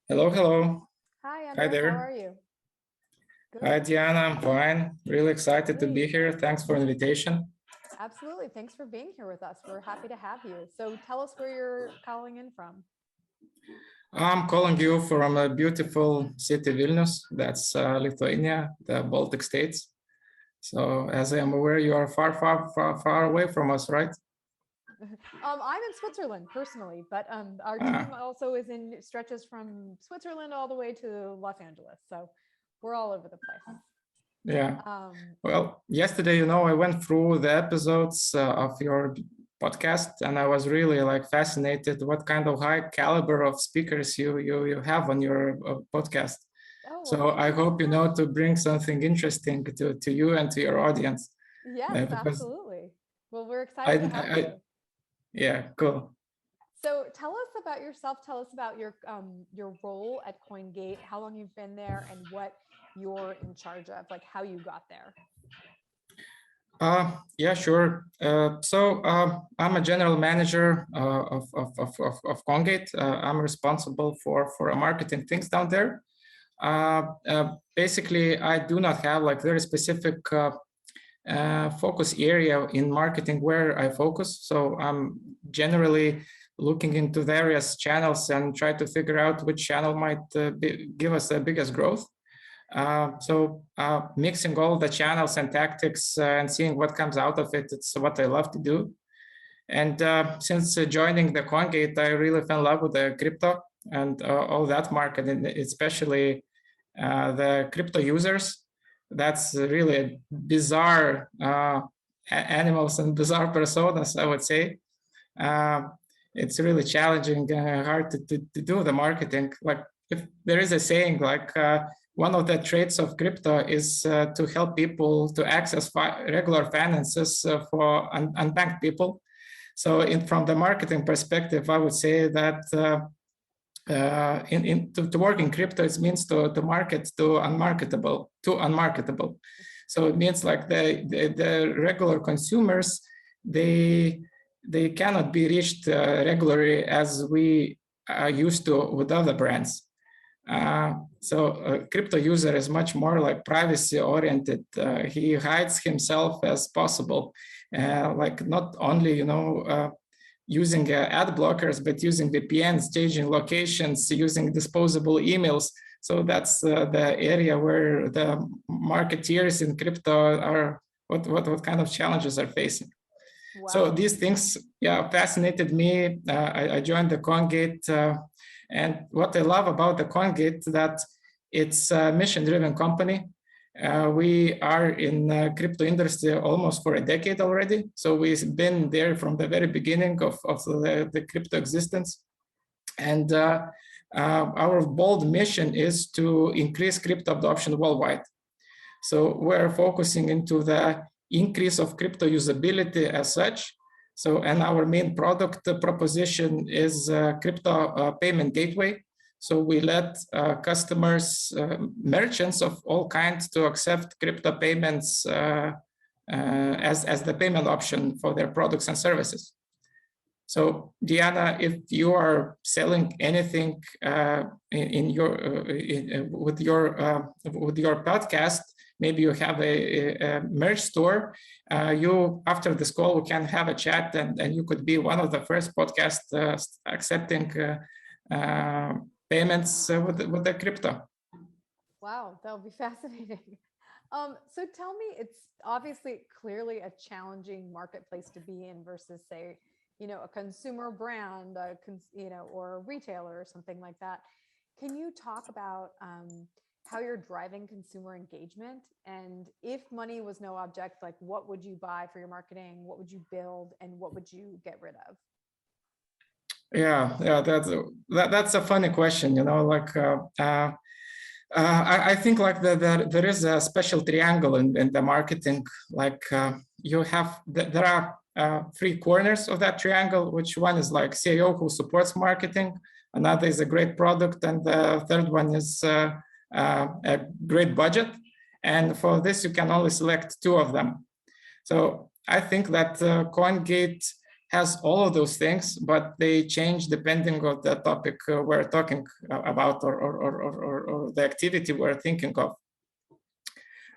Hello, hello. Hi, Hi Andrius. How are there. you? Hi, Good. Diana. I'm fine. Really excited to be Great. here. Thanks for the invitation. Absolutely. Thanks for being here with us. We're happy to have you. So tell us where you're calling in from. I'm calling you from a beautiful city, Vilnius. That's Lithuania, the Baltic states. So, as I am aware, you are far away from us, right? I'm in Switzerland personally, but our team Ah, also is in stretches from Switzerland all the way to Los Angeles. So we're all over the place. yeah. Um, Well, yesterday, I went through the episodes of your podcast, and I was really like fascinated what kind of high caliber of speakers you have on your podcast. oh, well, So thank I you so hope much. to bring something interesting to you and to your audience Yes, because absolutely. Well, we're I, excited to have I you. yeah, cool. So tell us about yourself. Tell us about your role at CoinGate, how long you've been there, and what you're in charge of, like how you got there. Yeah, sure. I'm a general manager of CoinGate. I'm responsible for marketing things down there. Basically, I do not have like very specific focus area in marketing where I focus. So I'm generally looking into various channels and try to figure out which channel might give us the biggest growth. Mixing all the channels and tactics and seeing what comes out of it, it's what I love to do. And since joining the CoinGate, I really fell in love with the crypto and all that market, and especially the crypto users. That's really bizarre animals and bizarre personas, I would say. Uh, it's really challenging, hard to do the marketing. Like if there is a saying like one of the traits of crypto is to help people to access regular finances for unbanked people. So from the marketing perspective, I would say that to work in crypto, it means to market to unmarketable. So it means like the regular consumers, they they cannot be reached regularly as we are used to with other brands. So a crypto user is much more like privacy oriented. He hides himself as possible, like not only using ad blockers, but using VPNs, changing locations, using disposable emails. So that's the area where the marketeers in crypto are what kind of challenges are facing. So Wow. these things, yeah, fascinated me. I joined the CoinGate, and what I love about the CoinGate that it's a mission-driven company. We are in the crypto industry almost for a decade already. So we've been there from the very beginning of the crypto existence. And our bold mission is to increase crypto adoption worldwide. So we're focusing into the increase of crypto usability as such. So, and our main product proposition is crypto payment gateway. So we let customers, merchants of all kinds to accept crypto payments as the payment option for their products and services. So, Diana, if you are selling anything in your with your podcast, maybe you have a merch store. You after this call, we can have a chat, and you could be one of the first podcast accepting payments with the crypto. Wow, that would be fascinating. So tell me, it's obviously clearly a challenging marketplace to be in versus, say, a consumer brand, or a retailer or something like that. Can you talk about how you're driving consumer engagement? And if money was no object, like what would you buy for your marketing? What would you build? And what would you get rid of? Yeah, that's a funny question. I think like there is a special triangle in the marketing. Like you have there are three corners of that triangle. Which one is like CEO who supports marketing, another is a great product, and the third one is a great budget. And for this, you can only select two of them. So I think that CoinGate has all of those things, but they change depending on the topic we're talking about or the activity we're thinking of.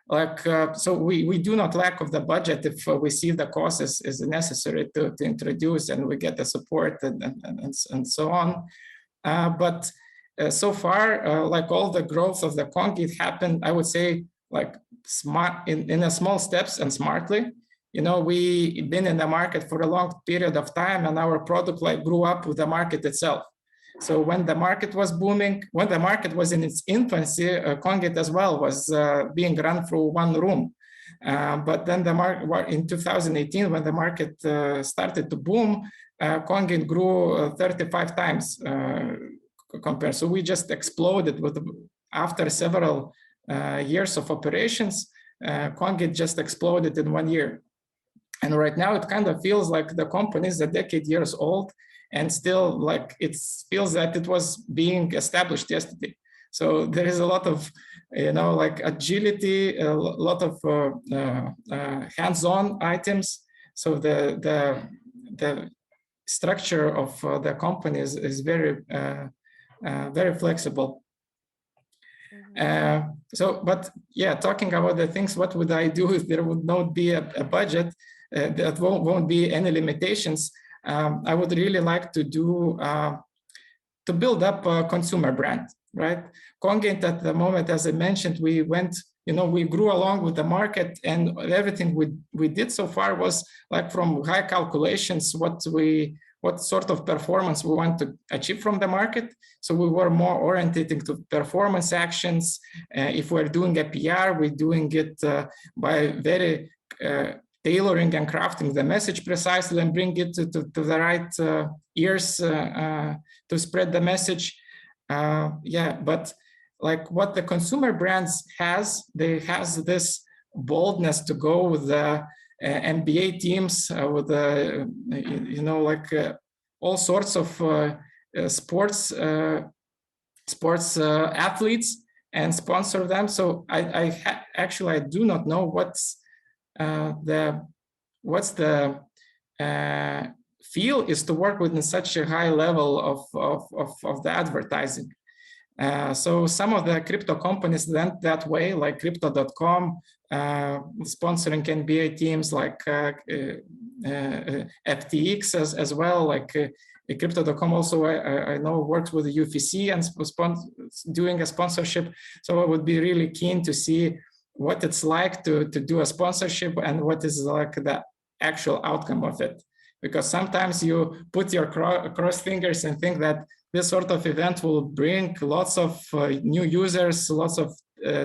Like, so we do not lack of the budget if we see the cost is necessary to introduce and we get the support and so on. But so far, like all the growth of the CoinGate happened, I would say, like smart in a small steps and smartly. You know, we've been in the market for a long period of time, and our product like grew up with the market itself. So when the market was booming, when the market was in its infancy, CoinGate as well was being run through one room. But then the market in 2018, when the market started to boom, CoinGate grew 35 times compared. So we just exploded after several years of operations. CoinGate just exploded in 1 year. And right now it kind of feels like the company is a decade years old, and still like it feels that it was being established yesterday. So there is a lot of, you know, like agility, a lot of hands-on items. So the structure of the company is very very flexible. But yeah, talking about the things, what would I do if there would not be a budget? That won't be any limitations. I would really like to do to build up a consumer brand, right? CoinGate at the moment, as I mentioned, we went, you know, we grew along with the market, and everything we did so far was like from high calculations, what sort of performance we want to achieve from the market. So we were more oriented to performance actions. If we're doing a PR, we're doing it by very tailoring and crafting the message precisely and bring it to the right ears to spread the message. Yeah, but like what the consumer brands they has this boldness to go with the NBA teams, with the, you know, like all sorts of sports athletes and sponsor them. So actually I do not know what's the feel is to work within such a high level of the advertising. So some of the crypto companies went that way, like Crypto.com, sponsoring NBA teams, like FTX as well, like Crypto.com also I know works with the UFC and doing a sponsorship. So I would be really keen to see what it's like to do a sponsorship and what is like the actual outcome of it. Because sometimes you put your cross fingers and think that this sort of event will bring lots of new users, lots of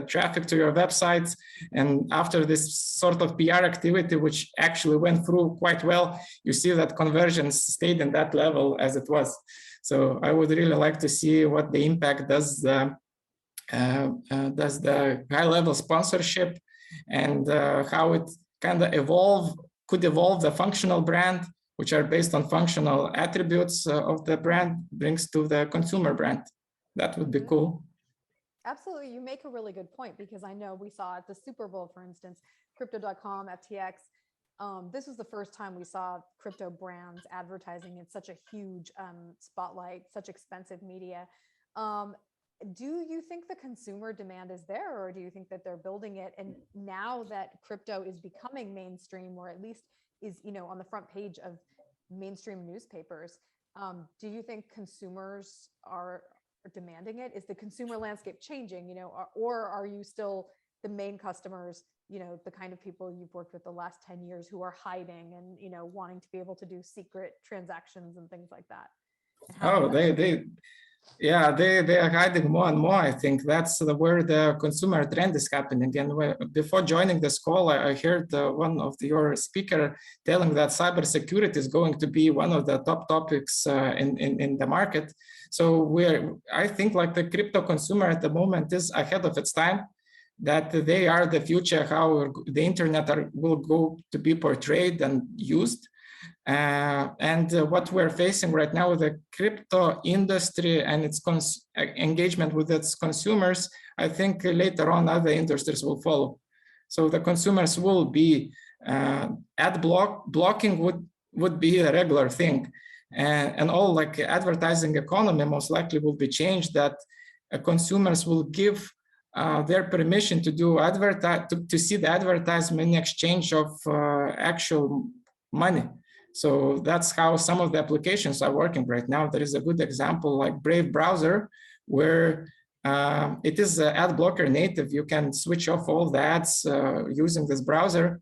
traffic to your websites. And after this sort of PR activity, which actually went through quite well, you see that conversions stayed in that level as it was. So I would really like to see what the impact does the high-level sponsorship and how it kind of could evolve the functional brand, which are based on functional attributes of the brand, brings to the consumer brand. That would be cool. Absolutely. You make a really good point, because I know we saw at the Super Bowl, for instance, Crypto.com, FTX. This was the first time we saw crypto brands advertising in such a huge spotlight, such expensive media. Do you think the consumer demand is there, or do you think that they're building it? And now that crypto is becoming mainstream, or at least is, you know, on the front page of mainstream newspapers, do you think consumers are demanding it? Is the consumer landscape changing, you know, or are you still the main customers, you know, the kind of people you've worked with the last 10 years who are hiding and, you know, wanting to be able to do secret transactions and things like that? Oh, they are hiding more and more. I think that's where the consumer trend is happening. And before joining this call, I heard one of your speaker telling that cybersecurity is going to be one of the top topics in the market. So I think like the crypto consumer at the moment is ahead of its time, that they are the future, how the internet will go to be portrayed and used. And what we're facing right now with the crypto industry and its engagement with its consumers, I think later on other industries will follow. So the consumers will be ad blocking would be a regular thing. And all like advertising economy most likely will be changed, that consumers will give their permission to do to see the advertisement in exchange of actual money. So that's how some of the applications are working right now. There is a good example like Brave browser, where it is an ad blocker native. You can switch off all the ads using this browser,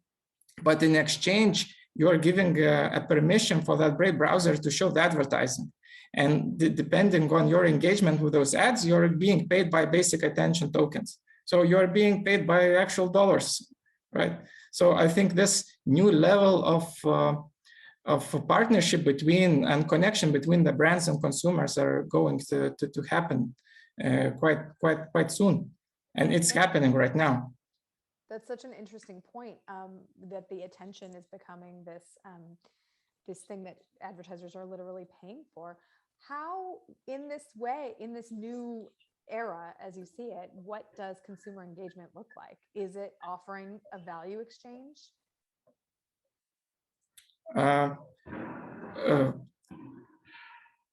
but in exchange, you're giving a permission for that Brave browser to show the advertising. And depending on your engagement with those ads, you're being paid by basic attention tokens. So you're being paid by actual dollars, right? So I think this new level of partnership between and connection between the brands and consumers are going to happen quite soon, and it's happening right now. That's such an interesting point, that the attention is becoming this this thing that advertisers are literally paying for. How, in this way, in this new era, as you see it, what does consumer engagement look like? Is it offering a value exchange?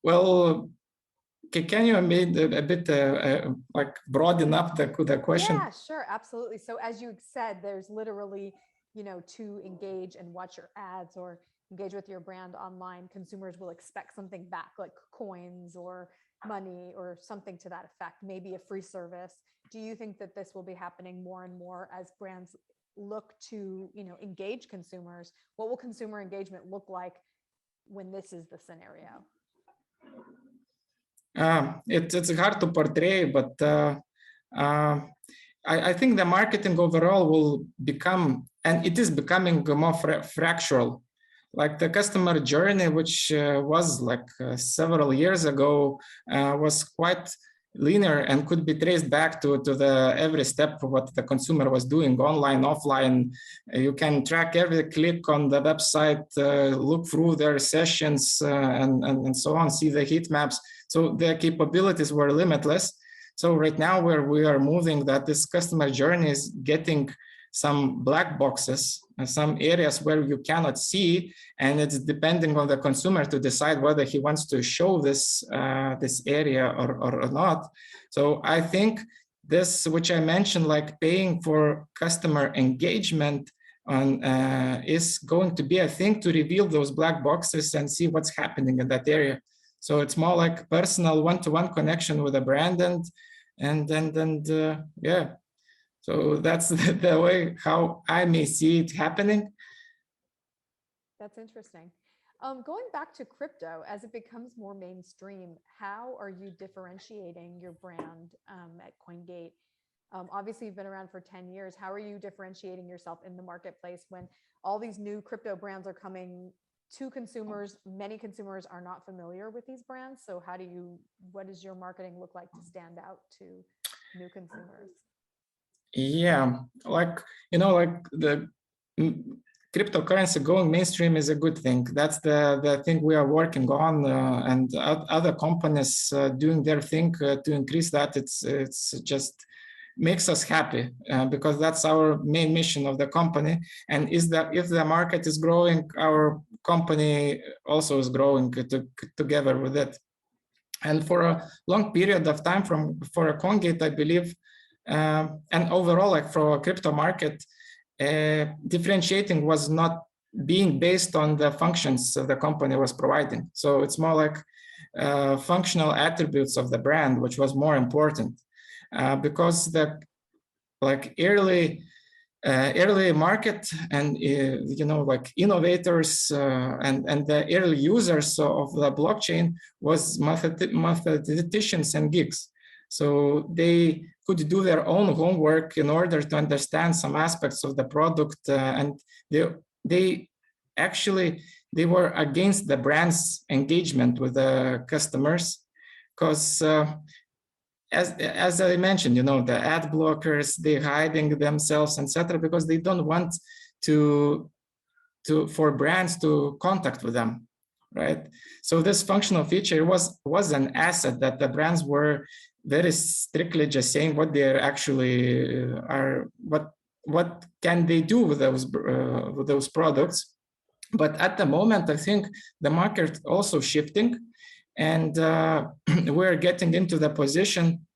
Well, can you make a bit like broaden up the question? Yeah, sure, absolutely. So as you said, there's literally, to engage and watch your ads or engage with your brand online, consumers will expect something back, like coins or money or something to that effect, maybe a free service. Do you think that this will be happening more and more as brands look to, engage consumers? What will consumer engagement look like when this is the scenario? It's hard to portray, but I think the marketing overall will become, and it is becoming more fractal. Like the customer journey, which was like several years ago, was quite linear and could be traced back to the every step of what the consumer was doing, online, offline. You can track every click on the website, look through their sessions, and so on, see the heat maps. So the capabilities were limitless. So right now where we are moving, that this customer journey is getting some black boxes and some areas where you cannot see, and it's depending on the consumer to decide whether he wants to show this this area or not. So I think this, which I mentioned, like paying for customer engagement on is going to be a thing to reveal those black boxes and see what's happening in that area. So it's more like personal one-to-one connection with a brand, and yeah. So that's the way how I may see it happening. That's interesting. Going back to crypto, as it becomes more mainstream, how are you differentiating your brand at CoinGate? Obviously, you've been around for 10 years. How are you differentiating yourself in the marketplace when all these new crypto brands are coming to consumers? Many consumers are not familiar with these brands. So what does your marketing look like to stand out to new consumers? Yeah, like, like the cryptocurrency going mainstream is a good thing. That's the thing we are working on, and other companies doing their thing to increase that. It's just makes us happy because that's our main mission of the company. And is that if the market is growing, our company also is growing together with it. And for a long period of time for a CoinGate, I believe, and overall, like for a crypto market, differentiating was not being based on the functions the company was providing. So it's more like functional attributes of the brand, which was more important, because the like early market and like innovators and the early users of the blockchain was mathematicians and geeks. So they could do their own homework in order to understand some aspects of the product, and they were against the brand's engagement with the customers, because as I mentioned, the ad blockers, they're hiding themselves, etc., because they don't want for brands to contact with them, right? So this functional feature was an asset that the brands were very strictly just saying what they actually are, what can they do with those products. But at the moment, I think the market also shifting, and we're getting into the position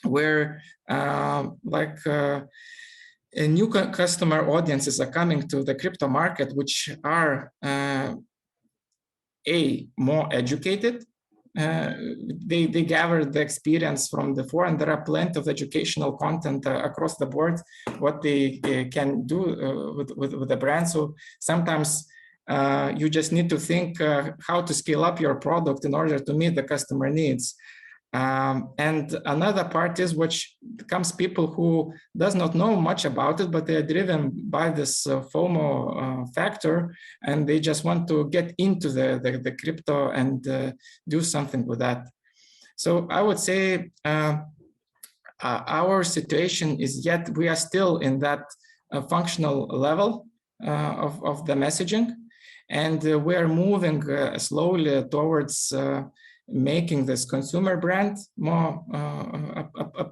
where new customer audiences are coming to the crypto market, which are more educated. They gathered the experience from before, and there are plenty of educational content across the board what they can do with the brand. So sometimes you just need to think how to scale up your product in order to meet the customer needs. And another part is which comes people who does not know much about it, but they are driven by this FOMO factor, and they just want to get into the crypto and do something with that. So I would say our situation is yet we are still in that functional level of the messaging, and we are moving slowly towards making this consumer brand more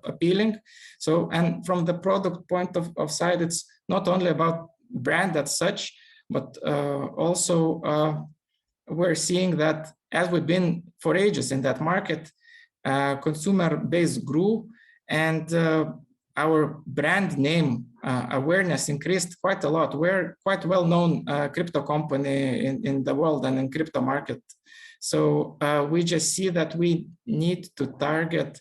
appealing. So, and from the product point of side, it's not only about brand as such, but also we're seeing that as we've been for ages in that market, consumer base grew, and our brand name awareness increased quite a lot. We're quite well-known crypto company in the world and in crypto market. So we just see that we need to target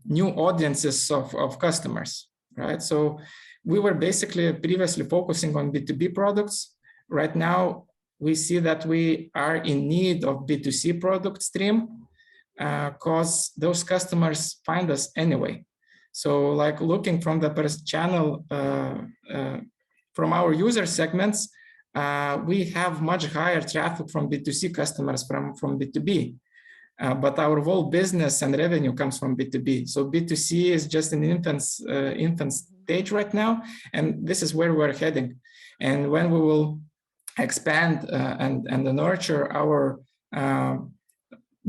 new audiences of customers, right? So we were basically previously focusing on B2B products. Right now, we see that we are in need of B2C product stream because those customers find us anyway. So like looking from the channel, from our user segments, we have much higher traffic from B2C customers from B2B, but our whole business and revenue comes from B2B. So B2C is just in infant stage right now, and this is where we're heading. And when we will expand and nurture our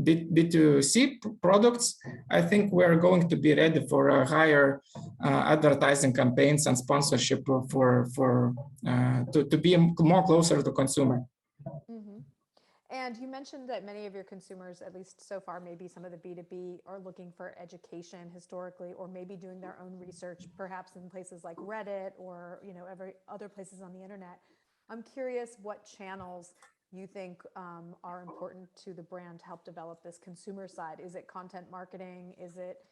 B2C products, I think we're going to be ready for a higher advertising campaigns and sponsorship to be more closer to consumer. Mm-hmm. And you mentioned that many of your consumers, at least so far, maybe some of the B2B, are looking for education historically, or maybe doing their own research, perhaps in places like Reddit or every other places on the internet. I'm curious what channels you think are important to the brand to help develop this consumer side. Is it content marketing? Is it,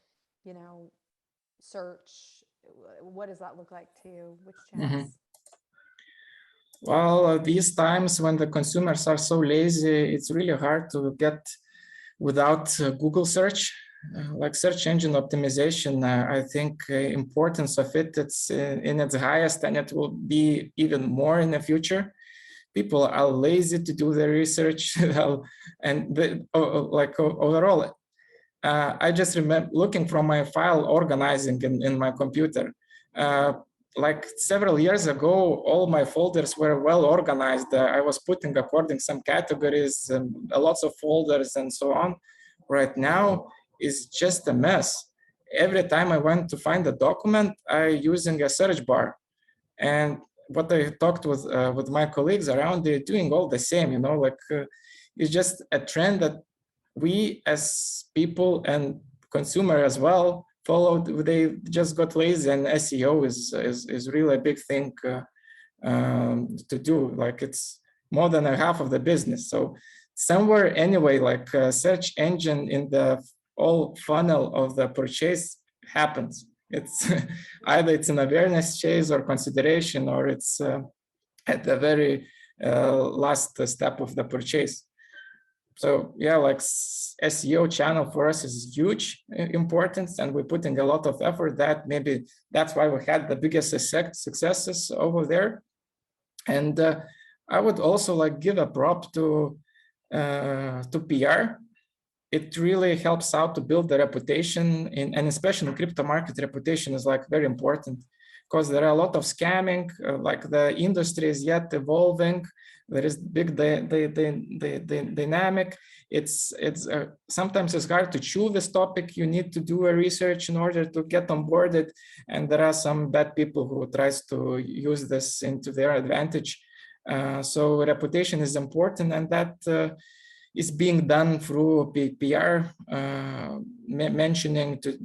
search? What does that look like to you? Which channels? Mm-hmm. Well, these times when the consumers are so lazy, it's really hard to get without Google search. Like search engine optimization, I think importance of it's in its highest, and it will be even more in the future. People are lazy to do their research, and overall, I just remember looking from my file organizing in my computer. Like several years ago, all my folders were well organized. I was putting according some categories, lots of folders and so on. Right now, it's just a mess. Every time I went to find a document, I using a search bar. And what I talked with my colleagues around, they're doing all the same, it's just a trend that we as people and consumer as well followed. They just got lazy, and SEO is really a big thing to do. Like it's more than a half of the business. So somewhere anyway, like a search engine in the all funnel of the purchase happens. It's either it's an awareness chase or consideration, or it's at the very last step of the purchase. So yeah, like SEO channel for us is huge importance, and we're putting a lot of effort. That's why we had the biggest successes over there. And I would also like give a prop to PR. It really helps out to build the reputation and especially in crypto market, reputation is like very important because there are a lot of scamming, like the industry is yet evolving. There is big dynamic. It's sometimes it's hard to chew this topic. You need to do a research in order to get onboarded. And there are some bad people who tries to use this into their advantage. So reputation is important, and that is being done through PR,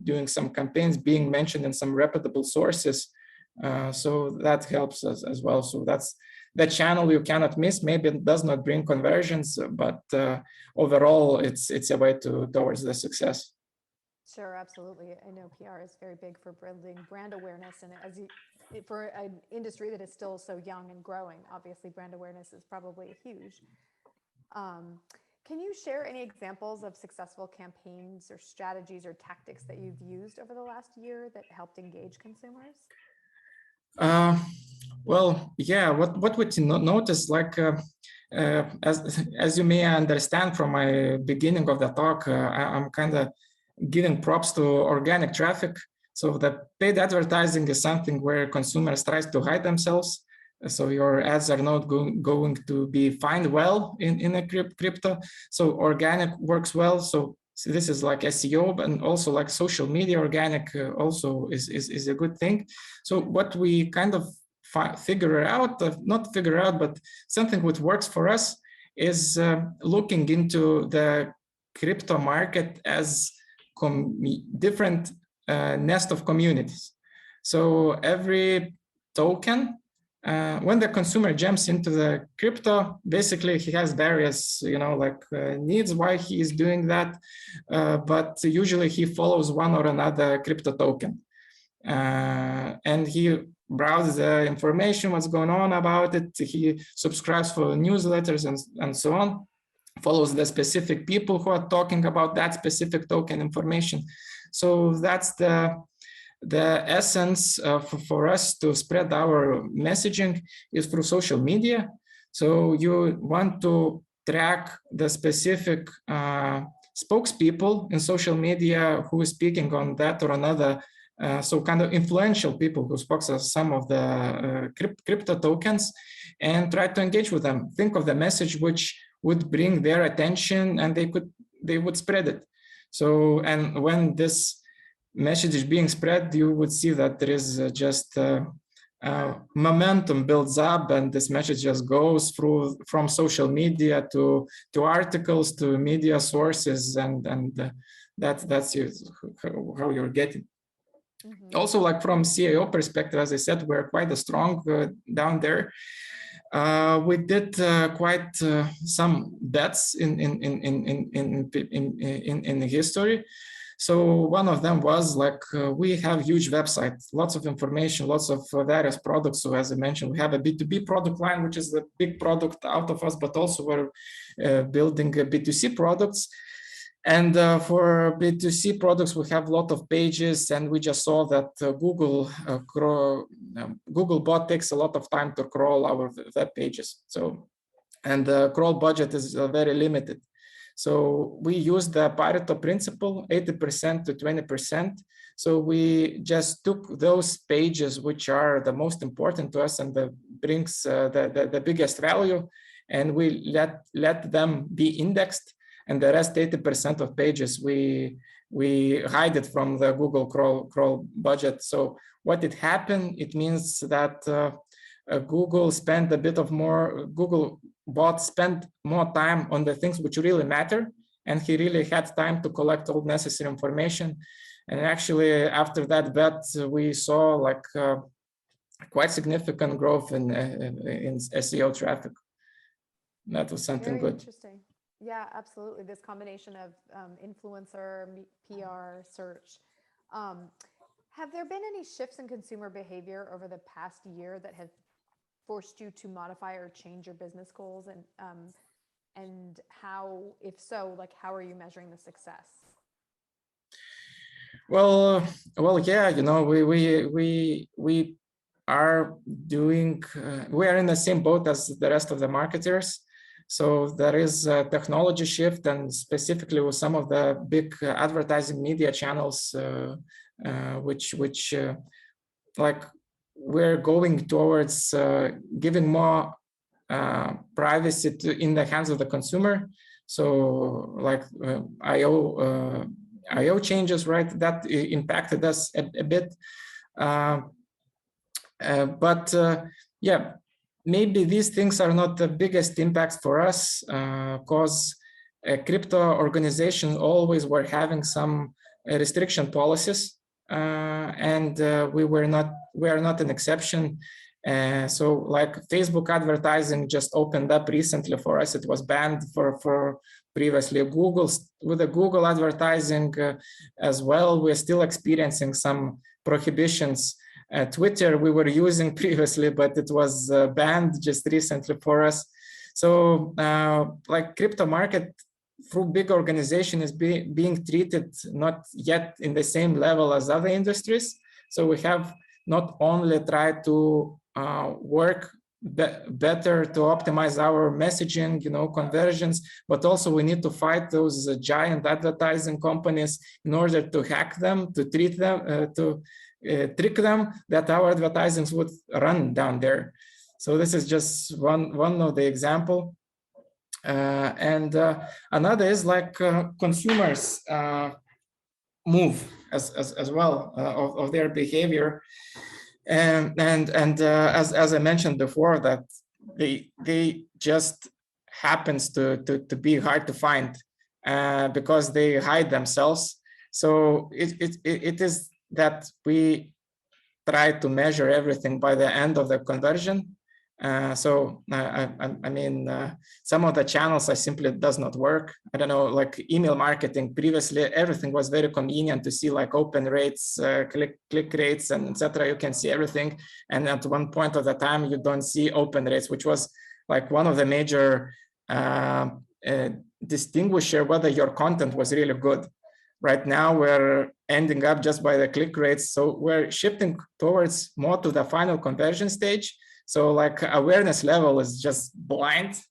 doing some campaigns, being mentioned in some reputable sources. So that helps us as well. So that's the channel you cannot miss. Maybe it does not bring conversions, but overall, it's a way towards the success. Sure, absolutely. I know PR is very big for building brand awareness, and for an industry that is still so young and growing, obviously brand awareness is probably huge. Can you share any examples of successful campaigns or strategies or tactics that you've used over the last year that helped engage consumers? Well, yeah, what would you notice, like, as you may understand from my beginning of the talk, I'm kind of giving props to organic traffic. So the paid advertising is something where consumers tries to hide themselves. So your ads are not going to be found well in a crypto. So organic works well. So this is like SEO, and also like social media organic also is a good thing. So what we kind of figure out, not figure out, but something which works for us is looking into the crypto market as different nest of communities. So every token, when the consumer jumps into the crypto, basically he has various, needs why he is doing that, but usually he follows one or another crypto token, and he browses the information, what's going on about it. He subscribes for newsletters and so on, follows the specific people who are talking about that specific token information. So that's the essence for us to spread our messaging is through social media. So you want to track the specific spokespeople in social media who is speaking on that or another, so kind of influential people who spoke on some of the crypto tokens, and try to engage with them. Think of the message which would bring their attention, and they would spread it. So, and when this message is being spread, you would see that there is just momentum builds up, and this message just goes through from social media to articles to media sources, and that's how you're getting. Mm-hmm. Also, like from CIO perspective, as I said, we're quite strong down there. We did quite some bets in the history. So one of them was like, we have huge websites, lots of information, lots of various products. So as I mentioned, we have a B2B product line, which is the big product out of us, but also we're building B2C products. And for B2C products, we have a lot of pages, and we just saw that Google bot takes a lot of time to crawl our web pages. So, and the crawl budget is very limited. So we use the Pareto principle, 80% to 20%. So we just took those pages which are the most important to us and that brings the biggest value, and we let them be indexed. And the rest 80% of pages, we hide it from the Google crawl budget. So what it happened, it means that Google spent a bit of more, Google bot spent more time on the things which really matter. And he really had time to collect all necessary information. And actually after that bet, we saw like quite significant growth in SEO traffic. That was something Very good. Interesting. Yeah, absolutely. This combination of influencer, PR, search. Have there been any shifts in consumer behavior over the past year that have forced you to modify or change your business goals? And how, if so, like how are you measuring the success? Well, yeah, we are doing. We are in the same boat as the rest of the marketers. So there is a technology shift, and specifically with some of the big advertising media channels, which like we're going towards giving more privacy in the hands of the consumer. So like IO changes, right? That impacted us a bit. But yeah. maybe these things are not the biggest impacts for us, because crypto organizations always were having some restriction policies, and we are not an exception. So like Facebook advertising just opened up recently for us. It was banned for previously. With the Google advertising as well, we're still experiencing some prohibitions. Twitter we were using previously, but it was banned just recently for us. So like crypto market through big organization is being treated not yet in the same level as other industries. So we have not only tried to work better to optimize our messaging, conversions, but also we need to fight those giant advertising companies in order to hack them, to treat them, to trick them that our advertisements would run down there. So this is just one of the example. And another is like consumers move as well of their behavior. And as I mentioned before, that they just happens to be hard to find because they hide themselves. So it is that we try to measure everything by the end of the conversion. I mean, some of the channels simply does not work. I don't know, like email marketing. Previously, everything was very convenient to see, like open rates, click rates, and etc. You can see everything. And at one point of the time, you don't see open rates, which was like one of the major distinguisher whether your content was really good. Right now, we're ending up just by the click rates. So we're shifting towards more to the final conversion stage. So like awareness level is just blind,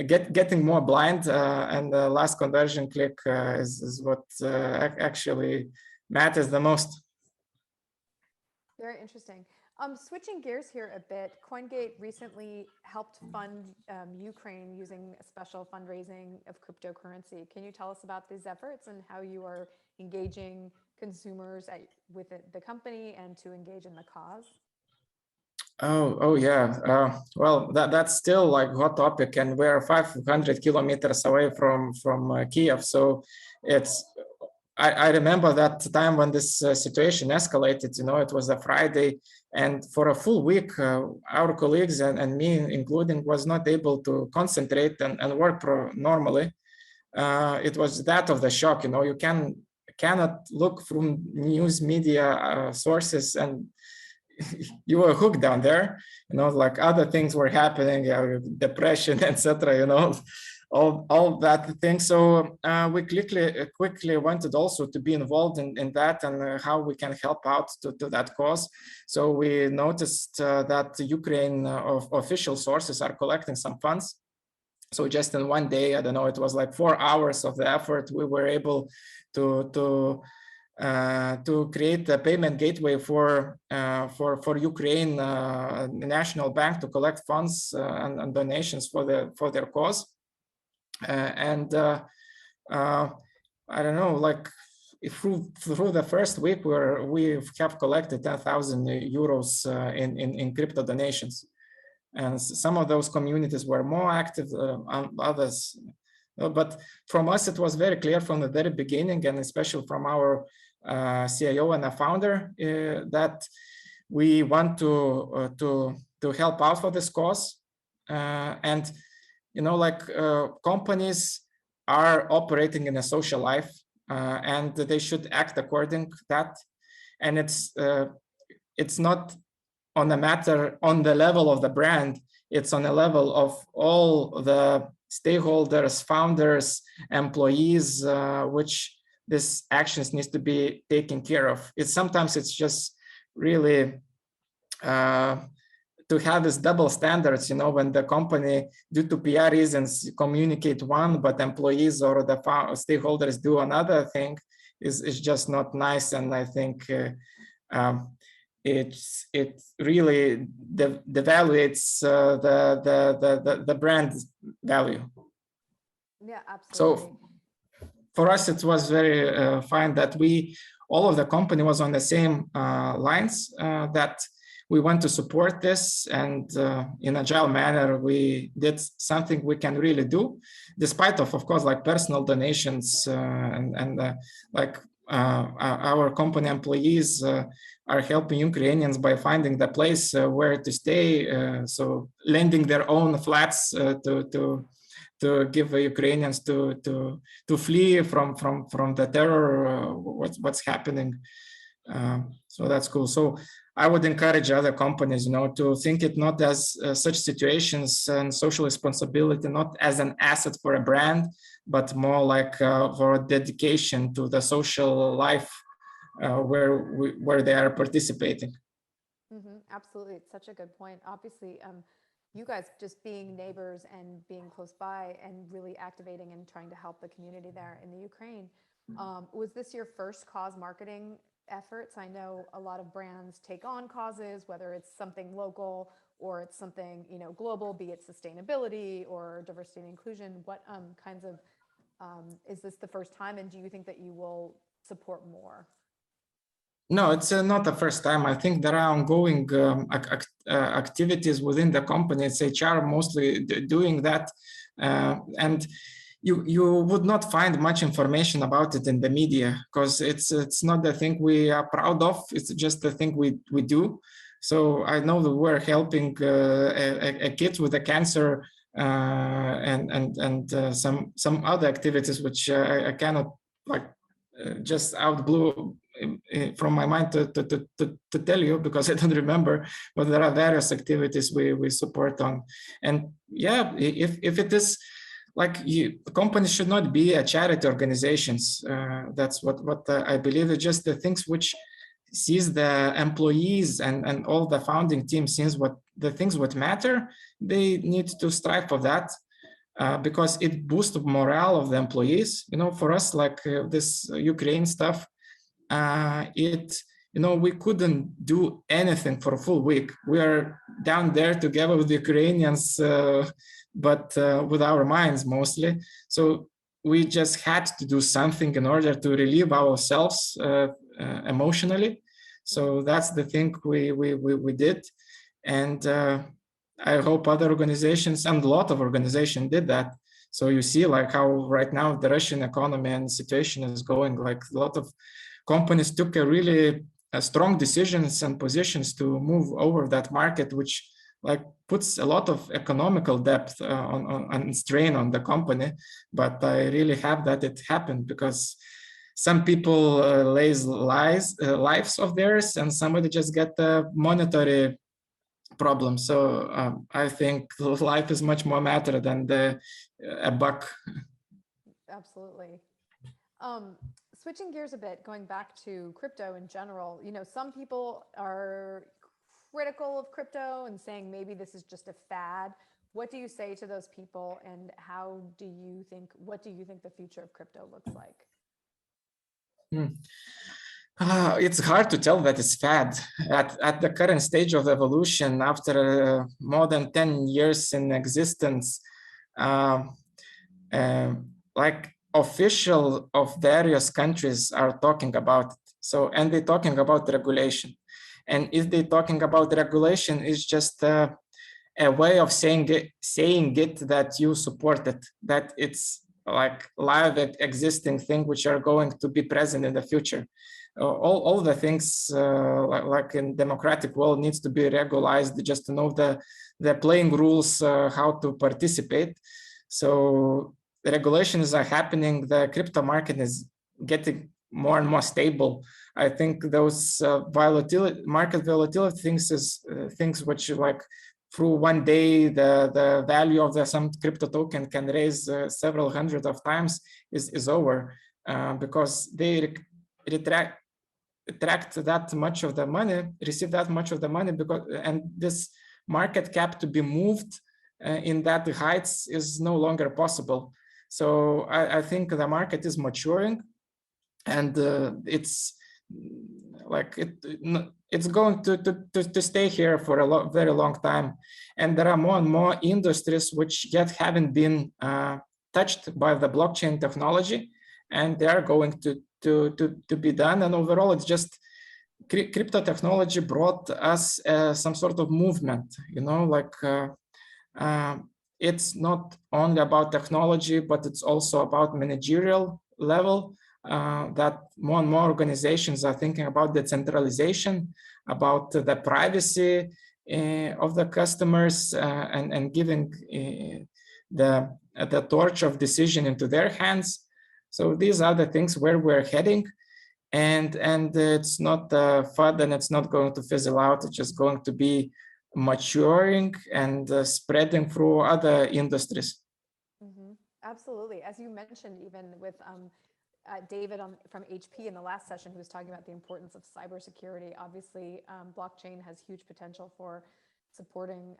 getting more blind, and the last conversion click is what actually matters the most. Very interesting. Switching gears here a bit, CoinGate recently helped fund Ukraine using a special fundraising of cryptocurrency. Can you tell us about these efforts and how you are engaging consumers with the company and to engage in the cause? Oh yeah. Well, that's still like hot topic, and we're 500 kilometers away from Kiev. So it's. I remember that time when this situation escalated. It was a Friday, and for a full week, our colleagues and me, including, was not able to concentrate and work normally. It was that of the shock. You cannot look through news media sources and you were hooked down there, like other things were happening, depression, etc. All that thing. So we quickly wanted also to be involved in that and how we can help out to that cause. So we noticed that Ukraine official sources are collecting some funds. So just in one day, I don't know, it was like 4 hours of the effort, we were able to create a payment gateway for Ukraine National Bank to collect funds and donations for their cause. I don't know, like through the first week, we have collected 10,000 euros in crypto donations, and some of those communities were more active, others. But from us, it was very clear from the very beginning, and especially from our CIO and a founder, that we want to help out for this cause. And companies are operating in a social life, and they should act according to that. And it's not on a matter on the level of the brand, it's on a level of all the stakeholders, founders, employees, which this actions needs to be taken care of. Sometimes it's just really to have this double standards, when the company, due to PR reasons, communicate one, but employees or the stakeholders do another thing, is just not nice. And I think it really devaluates the brand value. Yeah, absolutely. So for us, it was very fine that all of the company was on the same lines, that we want to support this, and in agile manner, we did something we can really do, despite of course, like personal donations and like our company employees are helping Ukrainians by finding the place where to stay, so lending their own flats to give Ukrainians to flee from the terror, what's happening. So that's cool. So I would encourage other companies, to think it not as such situations and social responsibility, not as an asset for a brand, but more like for a dedication to the social life where they are participating. Absolutely. It's such a good point. Obviously, you guys just being neighbors and being close by and really activating and trying to help the community there in the Ukraine. Was this your first cause marketing efforts? I know a lot of brands take on causes, whether it's something local or it's something global, be it sustainability or diversity and inclusion. What kinds of is this the first time, and do you think that you will support more? No, it's not the first time. I think there are ongoing activities within the company. It's HR mostly doing that, and you would not find much information about it in the media, because it's not the thing we are proud of. It's just the thing we do. So I know that we're helping a kid with a cancer and some other activities which I cannot just out blue from my mind to tell you, because I don't remember, but there are various activities we support on. And yeah, if it is like companies should not be a charity organizations. That's what I believe. It's just the things which sees the employees and all the founding team sees the things what matter. They need to strive for that. Because it boosts morale of the employees. For us, like this Ukraine stuff, we couldn't do anything for a full week. We are down there together with the Ukrainians, but with our minds mostly. So we just had to do something in order to relieve ourselves emotionally. So that's the thing we did. And I hope other organizations, and a lot of organizations did that. So you see like how right now the Russian economy and situation is going, like a lot of companies took a really strong decisions and positions to move over that market, which like puts a lot of economical depth and strain on the company. But I really have that it happened because some people lays lives of theirs, and somebody just get a monetary problem. So I think life is much more matter than a buck. Absolutely. Switching gears a bit, going back to crypto in general, some people are critical of crypto and saying maybe this is just a fad. What do you say to those people, and what do you think the future of crypto looks like? It's hard to tell that it's fad. At the current stage of evolution, after more than 10 years in existence, like official of various countries are talking about it. So, and they're talking about regulation. And if they're talking about regulation, it's just a way of saying it that you support it, that it's like live existing thing which are going to be present in the future. All the things like in democratic world needs to be regularized just to know the playing rules, how to participate. So the regulations are happening. The crypto market is getting more and more stable. I think those market volatility things is things which like through one day the value of some crypto token can raise several hundred of times is over because they attract that much of the money, receive that much of the money, and this market cap to be moved in that heights is no longer possible. So I think the market is maturing, and it's like it's going to stay here for a very long time. And there are more and more industries which yet haven't been touched by the blockchain technology, and they are going to be done. And overall, it's just crypto technology brought us some sort of movement, like it's not only about technology, but it's also about managerial level, that more and more organizations are thinking about decentralization, about the privacy of the customers, and giving the torch of decision into their hands. So these are the things where we're heading. And it's not fun, and it's not going to fizzle out. It's just going to be maturing and spreading through other industries. Mm-hmm. Absolutely. As you mentioned, even with David from HP in the last session, who was talking about the importance of cybersecurity. Obviously, blockchain has huge potential for supporting,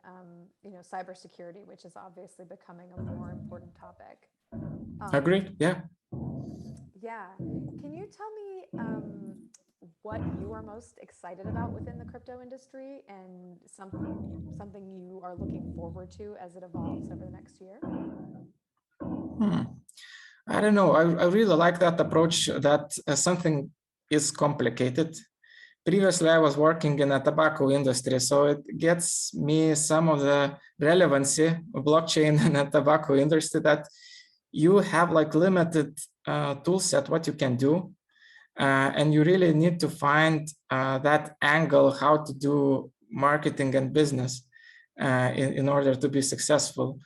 cybersecurity, which is obviously becoming a more important topic. Agreed. Yeah. Yeah. Can you tell me what you are most excited about within the crypto industry, and something you are looking forward to as it evolves over the next year? I don't know. I really like that approach, that something is complicated. Previously, I was working in a tobacco industry, so it gets me some of the relevancy of blockchain in a tobacco industry, that you have like limited tool set what you can do. And you really need to find that angle, how to do marketing and business in order to be successful.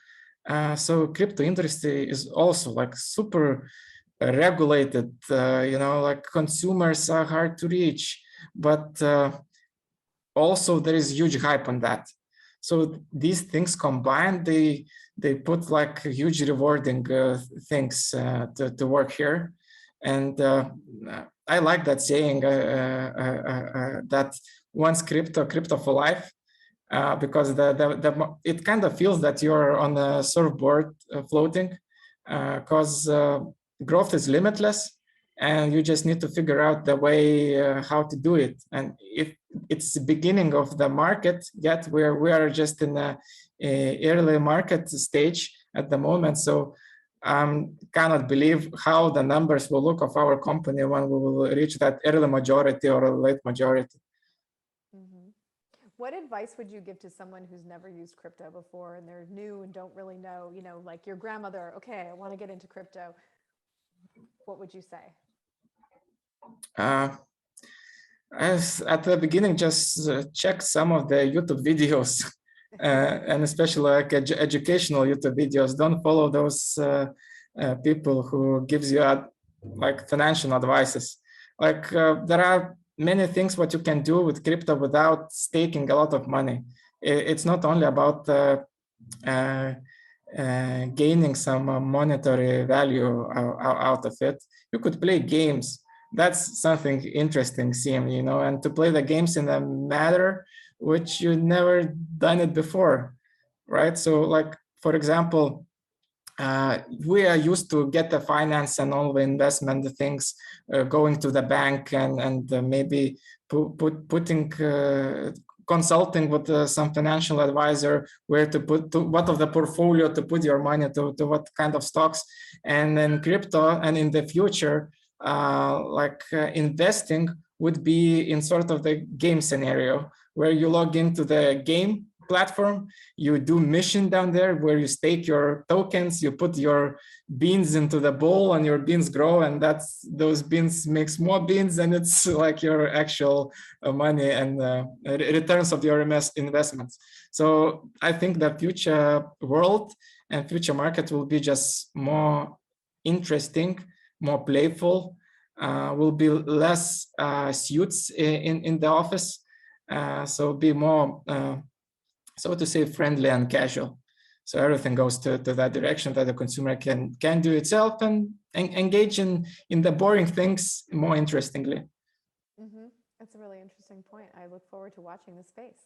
So crypto industry is also like super regulated, like consumers are hard to reach, but also there is huge hype on that. So these things combined, they put like huge rewarding things to work here. And I like that saying, that once crypto for life, because it kind of feels that you're on a surfboard floating, because growth is limitless, and you just need to figure out the way how to do it. And if it's the beginning of the market, yet we are just in a early market stage at the moment. So cannot believe how the numbers will look of our company when we will reach that early majority or a late majority. Mm-hmm. What advice would you give to someone who's never used crypto before, and they're new and don't really know, like your grandmother, okay, I want to get into crypto. What would you say? As at the beginning, just check some of the YouTube videos, and especially like educational YouTube videos. Don't follow those people who gives you like financial advices. Like there are many things what you can do with crypto without staking a lot of money. It's not only about gaining some monetary value out of it. You could play games. That's something interesting, Sim, and to play the games in a manner which you never done it before, right? So like, for example, we are used to get the finance and all the investment things, going to the bank and maybe putting consulting with some financial advisor where to put what of the portfolio to put your money to what kind of stocks. And then crypto, and in the future, investing would be in sort of the game scenario, where you log into the game platform, you do mission down there where you stake your tokens, you put your beans into the bowl, and your beans grow, and those beans makes more beans, and it's like your actual money and returns of your investments. So I think the future world and future market will be just more interesting, more playful, will be less suits in the office, so be more so to say friendly and casual. So everything goes to that direction, that the consumer can do itself and engage in the boring things more interestingly. Mm-hmm. That's a really interesting point. I look forward to watching the space.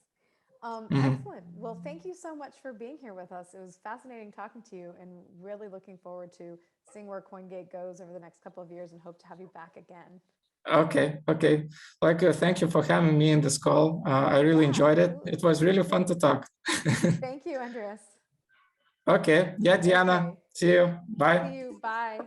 Mm-hmm. Excellent. Well, thank you so much for being here with us. It was fascinating talking to you, and really looking forward to seeing where CoinGate goes over the next couple of years, and hope to have you back again. Okay. Like, thank you for having me in this call. I really enjoyed it. Absolutely. It was really fun to talk. Thank you, Andrius. Okay. Yeah, Dianna. Okay. See you. Bye. See you. Bye.